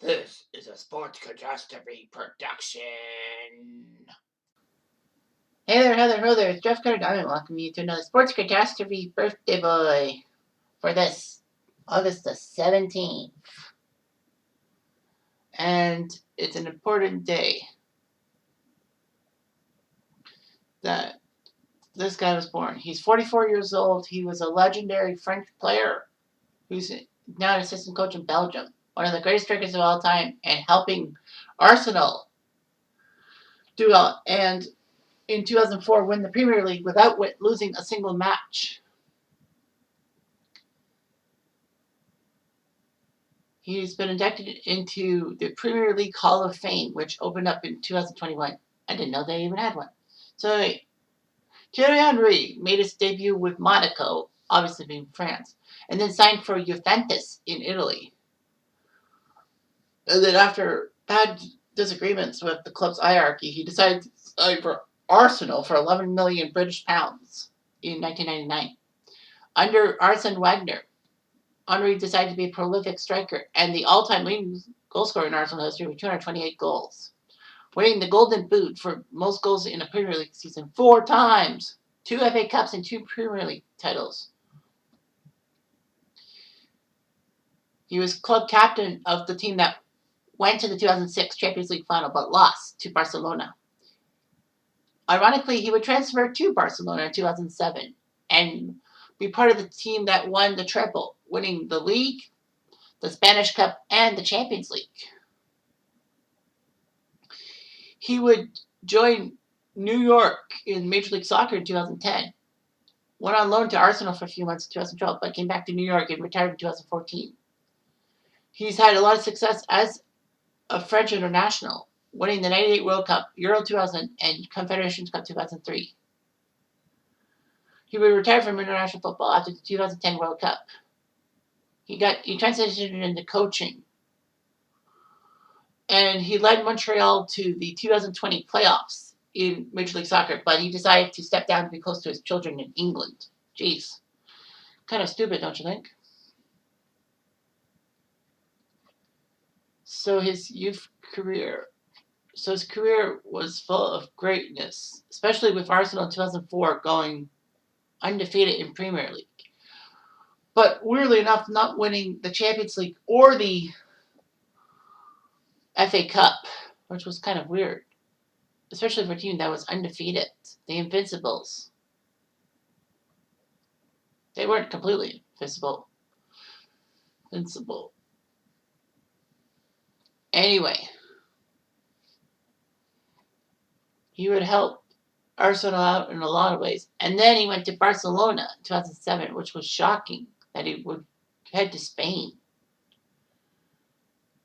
This is a Sports Catastrophe production. Hey there, ho there, it's Jeff Carter Diamond welcoming you to another Sports Catastrophe birthday boy for this August the 17th. And it's an important day that this guy was born. He's 44 years old. He was a legendary French player who's now an assistant coach in Belgium, one of the greatest strikers of all time, and helping Arsenal do well. And in 2004, win the Premier League without losing a single match. He's been inducted into the Premier League Hall of Fame, which opened up in 2021. I didn't know they even had one. So Thierry Henry made his debut with Monaco, obviously being France, and then signed for Juventus in Italy. And then after bad disagreements with the club's hierarchy, he decided to sign for Arsenal for 11 million British pounds in 1999. Under Arsene Wenger, Henry decided to be a prolific striker and the all-time leading goal scorer in Arsenal history with 228 goals, winning the Golden Boot for most goals in a Premier League season 4 times, 2 FA Cups and 2 Premier League titles. He was club captain of the team that went to the 2006 Champions League final but lost to Barcelona. Ironically, he would transfer to Barcelona in 2007 and be part of the team that won the treble, winning the league, the Spanish Cup, and the Champions League. He would join New York in Major League Soccer in 2010. Went on loan to Arsenal for a few months in 2012, but came back to New York and retired in 2014. He's had a lot of success as a French international, winning the 98 World Cup, Euro 2000, and Confederations Cup 2003. He would retire from international football after the 2010 World Cup. He transitioned into coaching, and he led Montreal to the 2020 playoffs in Major League Soccer, but he decided to step down to be close to his children in England. Jeez. Kind of stupid, don't you think? So his career was full of greatness, especially with Arsenal in 2004 going undefeated in Premier League. But weirdly enough, not winning the Champions League or the FA Cup, which was kind of weird, especially for a team that was undefeated. The Invincibles. They weren't completely invincible. Anyway, he would help Arsenal out in a lot of ways. And then he went to Barcelona in 2007, which was shocking that he would head to Spain.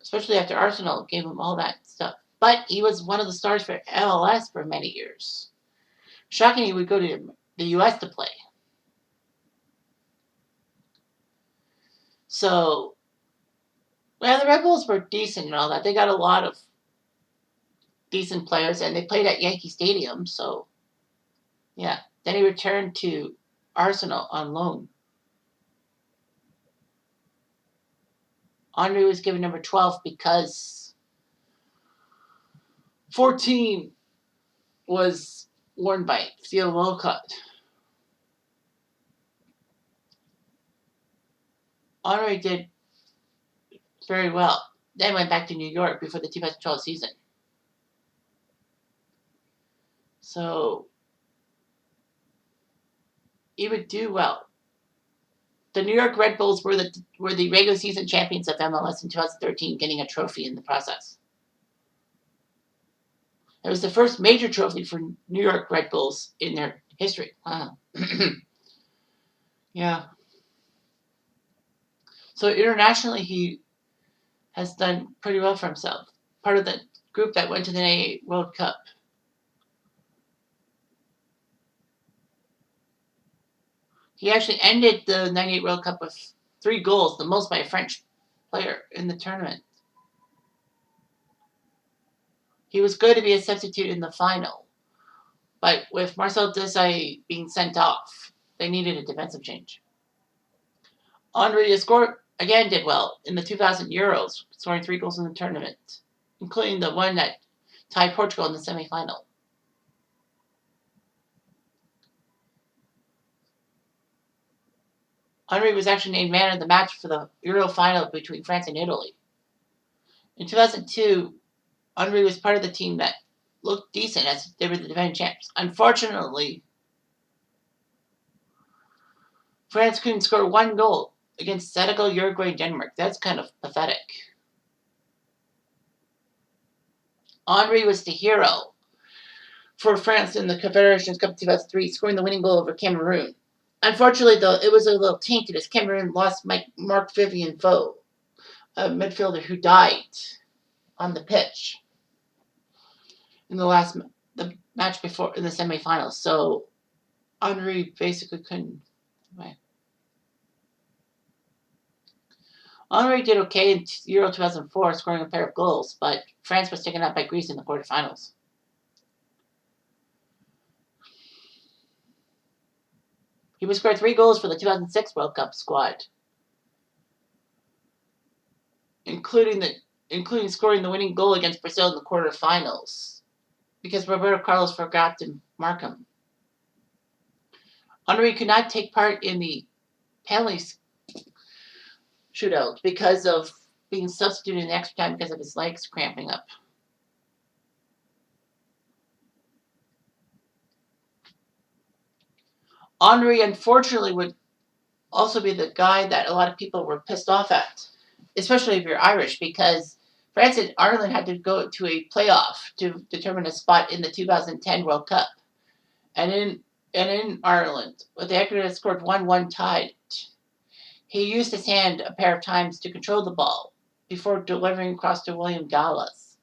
Especially after Arsenal gave him all that stuff. But he was one of the stars for MLS for many years. Shocking he would go to the US to play. So, well, the Red Bulls were decent and all that. They got a lot of decent players, and they played at Yankee Stadium, so yeah. Then he returned to Arsenal on loan. Henry was given number 12 because 14 was worn by Theo Walcott. Henry did very well. Then went back to New York before the 2012 season. So he would do well. The New York Red Bulls were the regular season champions of MLS in 2013, getting a trophy in the process. It was the first major trophy for New York Red Bulls in their history. Wow. Yeah. So internationally, he has done pretty well for himself. Part of the group that went to the 98 World Cup. He actually ended the 98 World Cup with 3 goals, the most by a French player in the tournament. He was good to be a substitute in the final. But with Marcel Desailly being sent off, they needed a defensive change. Henry has scored again did well in the 2000 Euros, scoring 3 goals in the tournament, including the one that tied Portugal in the semifinal. Henry was actually named man of the match for the Euro final between France and Italy. In 2002, Henry was part of the team that looked decent as they were the defending champs. Unfortunately, France couldn't score 1 goal against Senegal, Uruguay, and Denmark. That's kind of pathetic. Henry was the hero for France in the Confederations Cup 2003, scoring the winning goal over Cameroon. Unfortunately, though, it was a little tainted as Cameroon lost Marc Vivien Foe, a midfielder who died on the pitch in the match before in the semifinals. So Henry basically couldn't. Right. Henry did okay in Euro 2004, scoring a pair of goals, but France was taken out by Greece in the quarterfinals. He would score 3 goals for the 2006 World Cup squad, including scoring the winning goal against Brazil in the quarterfinals, because Roberto Carlos forgot to mark him. Henry could not take part in the penalty shootout because of being substituted in the extra time because of his legs cramping up. Henry, unfortunately, would also be the guy that a lot of people were pissed off at, especially if you're Irish, because France and Ireland had to go to a playoff to determine a spot in the 2010 World Cup. And in Ireland, but the Ecuador had scored 1-1 tied. He used his hand a pair of times to control the ball before delivering across to William Gallas.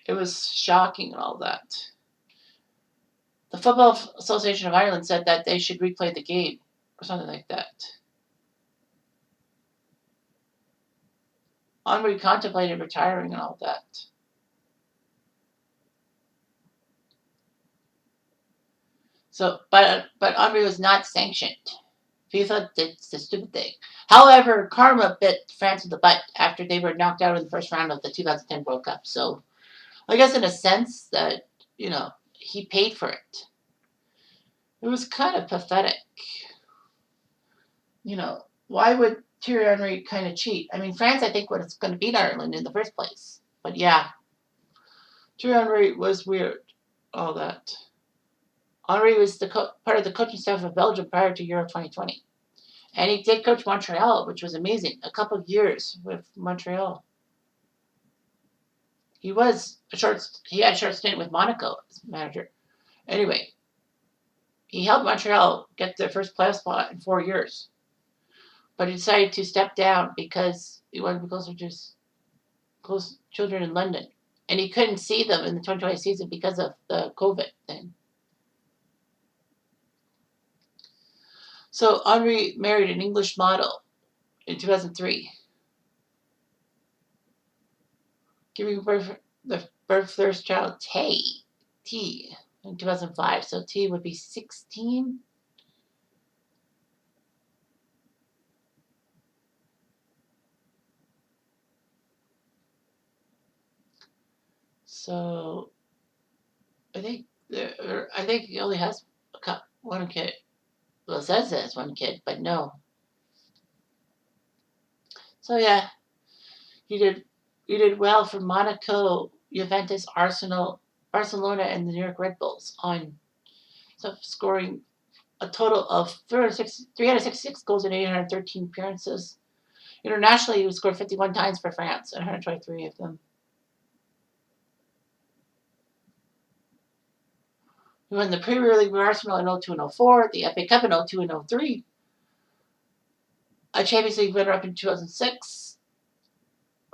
It was shocking and all that. The Football Association of Ireland said that they should replay the game or something like that. Henry contemplated retiring and all that. So, but Henry was not sanctioned. FIFA did the stupid thing. However, karma bit France in the butt after they were knocked out in the first round of the 2010 World Cup. So, I guess in a sense that, he paid for it. It was kind of pathetic. Why would Thierry Henry kind of cheat? I mean, France, I think, was going to beat Ireland in the first place. But yeah, Thierry Henry was weird. All that. Henry was part of the coaching staff of Belgium prior to Euro 2020. And he did coach Montreal, which was amazing. A couple of years with Montreal. He had a short stint with Monaco as manager. Anyway, he helped Montreal get their first playoff spot in 4 years. But he decided to step down because he wanted to be closer to his close children in London. And he couldn't see them in the 2020 season because of the COVID thing. So Henry married an English model in 2003, giving birth the first child, T, in 2005. So T would be 16. So I think he only has one kid. Well, it says it has one kid, but no. So yeah, he did well for Monaco, Juventus, Arsenal, Barcelona, and the New York Red Bulls scoring a total of 366 goals in 813 appearances. Internationally, he scored 51 times for France, and 123 of them. He won the Premier League with Arsenal in 02 and 04, the FA Cup in 02 and 03, a Champions League runner-up in 2006,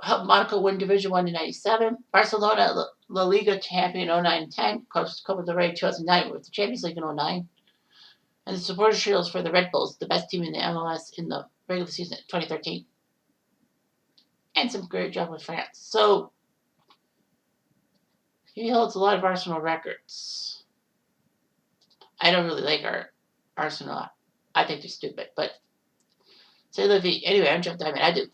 helped Monaco win Division 1 in 97, Barcelona La Liga champion in 09 and 10, Copa del Rey 2009 with the Champions League in 09, and the supporter shields for the Red Bulls, the best team in the MLS in the regular season 2013. And some great job with France. So he holds a lot of Arsenal records. I don't really like our Arsenal. I think they're stupid, but C'est la vie. Anyway, I'm Jeff Diamond. I do.